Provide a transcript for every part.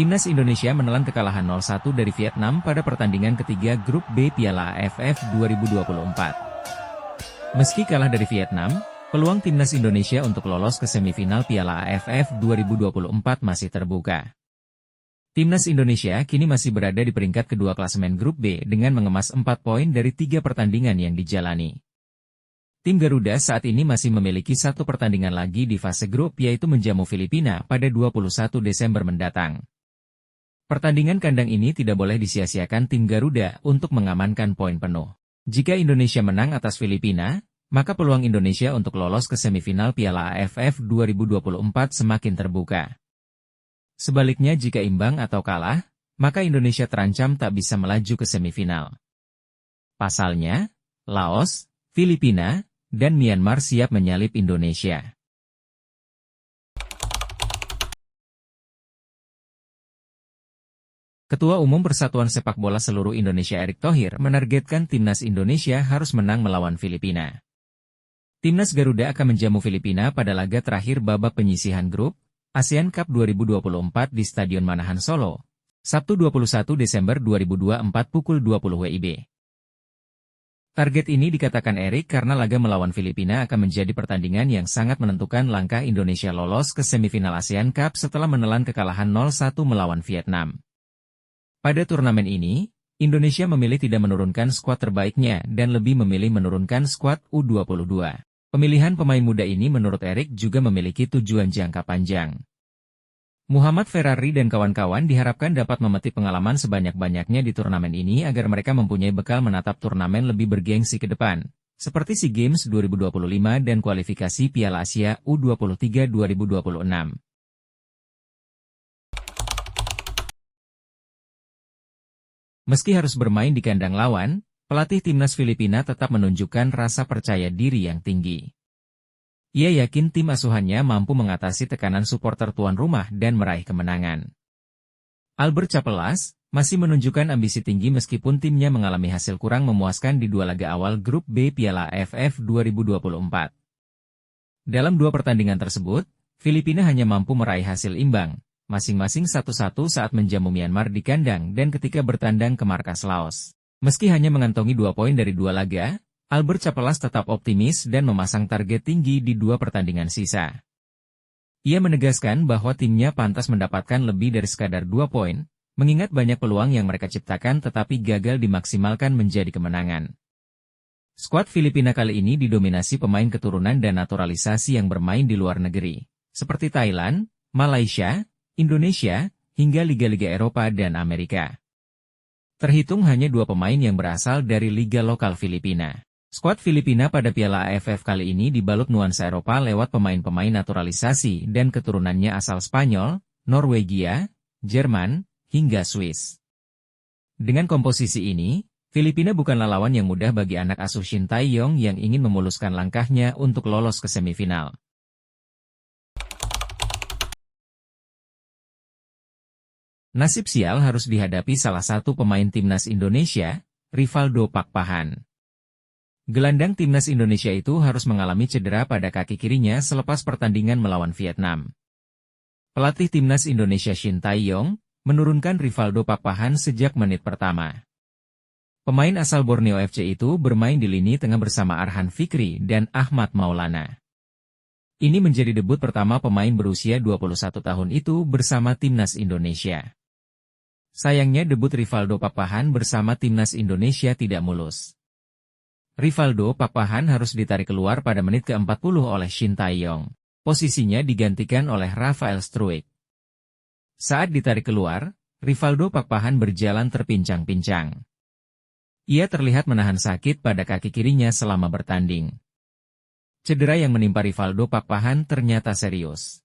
Timnas Indonesia menelan kekalahan 0-1 dari Vietnam pada pertandingan ketiga Grup B Piala AFF 2024. Meski kalah dari Vietnam, peluang Timnas Indonesia untuk lolos ke semifinal Piala AFF 2024 masih terbuka. Timnas Indonesia kini masih berada di peringkat kedua klasemen Grup B dengan mengemas 4 poin dari 3 pertandingan yang dijalani. Tim Garuda saat ini masih memiliki 1 pertandingan lagi di fase grup, yaitu menjamu Filipina pada 21 Desember mendatang. Pertandingan kandang ini tidak boleh disia-siakan tim Garuda untuk mengamankan poin penuh. Jika Indonesia menang atas Filipina, maka peluang Indonesia untuk lolos ke semifinal Piala AFF 2024 semakin terbuka. Sebaliknya jika imbang atau kalah, maka Indonesia terancam tak bisa melaju ke semifinal. Pasalnya, Laos, Filipina, dan Myanmar siap menyalip Indonesia. Ketua Umum Persatuan Sepak Bola Seluruh Indonesia Erick Thohir menargetkan Timnas Indonesia harus menang melawan Filipina. Timnas Garuda akan menjamu Filipina pada laga terakhir babak penyisihan grup ASEAN Cup 2024 di Stadion Manahan Solo, Sabtu 21 Desember 2024 pukul 20 WIB. Target ini dikatakan Erick karena laga melawan Filipina akan menjadi pertandingan yang sangat menentukan langkah Indonesia lolos ke semifinal ASEAN Cup setelah menelan kekalahan 0-1 melawan Vietnam. Pada turnamen ini, Indonesia memilih tidak menurunkan skuad terbaiknya dan lebih memilih menurunkan skuad U22. Pemilihan pemain muda ini menurut Erick juga memiliki tujuan jangka panjang. Muhammad Ferrari dan kawan-kawan diharapkan dapat memetik pengalaman sebanyak-banyaknya di turnamen ini agar mereka mempunyai bekal menatap turnamen lebih bergengsi ke depan, seperti SEA Games 2025 dan kualifikasi Piala Asia U23 2026. Meski harus bermain di kandang lawan, pelatih timnas Filipina tetap menunjukkan rasa percaya diri yang tinggi. Ia yakin tim asuhannya mampu mengatasi tekanan supporter tuan rumah dan meraih kemenangan. Albert Capelas masih menunjukkan ambisi tinggi meskipun timnya mengalami hasil kurang memuaskan di 2 laga awal Grup B Piala AFF 2024. Dalam 2 pertandingan tersebut, Filipina hanya mampu meraih hasil imbang, masing-masing 1-1 saat menjamu Myanmar di kandang dan ketika bertandang ke markas Laos. Meski hanya mengantongi 2 poin dari 2 laga, Albert Capelas tetap optimis dan memasang target tinggi di 2 pertandingan sisa. Ia menegaskan bahwa timnya pantas mendapatkan lebih dari sekadar 2 poin, mengingat banyak peluang yang mereka ciptakan tetapi gagal dimaksimalkan menjadi kemenangan. Skuad Filipina kali ini didominasi pemain keturunan dan naturalisasi yang bermain di luar negeri, seperti Thailand, Malaysia, Indonesia, hingga liga-liga Eropa dan Amerika. Terhitung hanya 2 pemain yang berasal dari liga lokal Filipina. Skuad Filipina pada Piala AFF kali ini dibalut nuansa Eropa lewat pemain-pemain naturalisasi dan keturunannya asal Spanyol, Norwegia, Jerman, hingga Swiss. Dengan komposisi ini, Filipina bukanlah lawan yang mudah bagi anak asuh Shin Tae-yong yang ingin memuluskan langkahnya untuk lolos ke semifinal. Nasib sial harus dihadapi salah satu pemain timnas Indonesia, Rivaldo Pakpahan. Gelandang timnas Indonesia itu harus mengalami cedera pada kaki kirinya selepas pertandingan melawan Vietnam. Pelatih timnas Indonesia Shin Tae-yong menurunkan Rivaldo Pakpahan sejak menit pertama. Pemain asal Borneo FC itu bermain di lini tengah bersama Arhan Fikri dan Ahmad Maulana. Ini menjadi debut pertama pemain berusia 21 tahun itu bersama timnas Indonesia. Sayangnya debut Rivaldo Pakpahan bersama timnas Indonesia tidak mulus. Rivaldo Pakpahan harus ditarik keluar pada menit ke-40 oleh Shin Tae-yong. Posisinya digantikan oleh Rafael Struijk. Saat ditarik keluar, Rivaldo Pakpahan berjalan terpincang-pincang. Ia terlihat menahan sakit pada kaki kirinya selama bertanding. Cedera yang menimpa Rivaldo Pakpahan ternyata serius.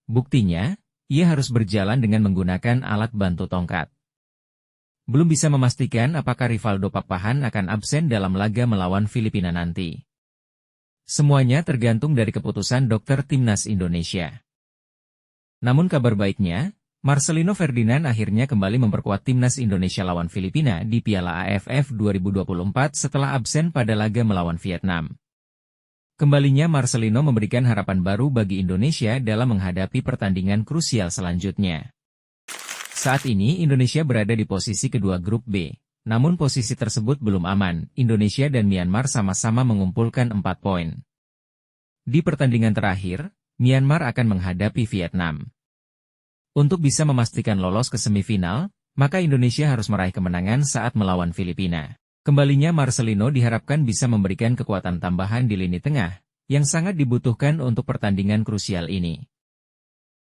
Buktinya, ia harus berjalan dengan menggunakan alat bantu tongkat. Belum bisa memastikan apakah Rivaldo Pakpahan akan absen dalam laga melawan Filipina nanti. Semuanya tergantung dari keputusan dokter timnas Indonesia. Namun kabar baiknya, Marcelino Ferdinand akhirnya kembali memperkuat timnas Indonesia lawan Filipina di Piala AFF 2024 setelah absen pada laga melawan Vietnam. Kembalinya Marcelino memberikan harapan baru bagi Indonesia dalam menghadapi pertandingan krusial selanjutnya. Saat ini Indonesia berada di posisi kedua grup B. Namun posisi tersebut belum aman, Indonesia dan Myanmar sama-sama mengumpulkan 4 poin. Di pertandingan terakhir, Myanmar akan menghadapi Vietnam. Untuk bisa memastikan lolos ke semifinal, maka Indonesia harus meraih kemenangan saat melawan Filipina. Kembalinya Marcelino diharapkan bisa memberikan kekuatan tambahan di lini tengah, yang sangat dibutuhkan untuk pertandingan krusial ini.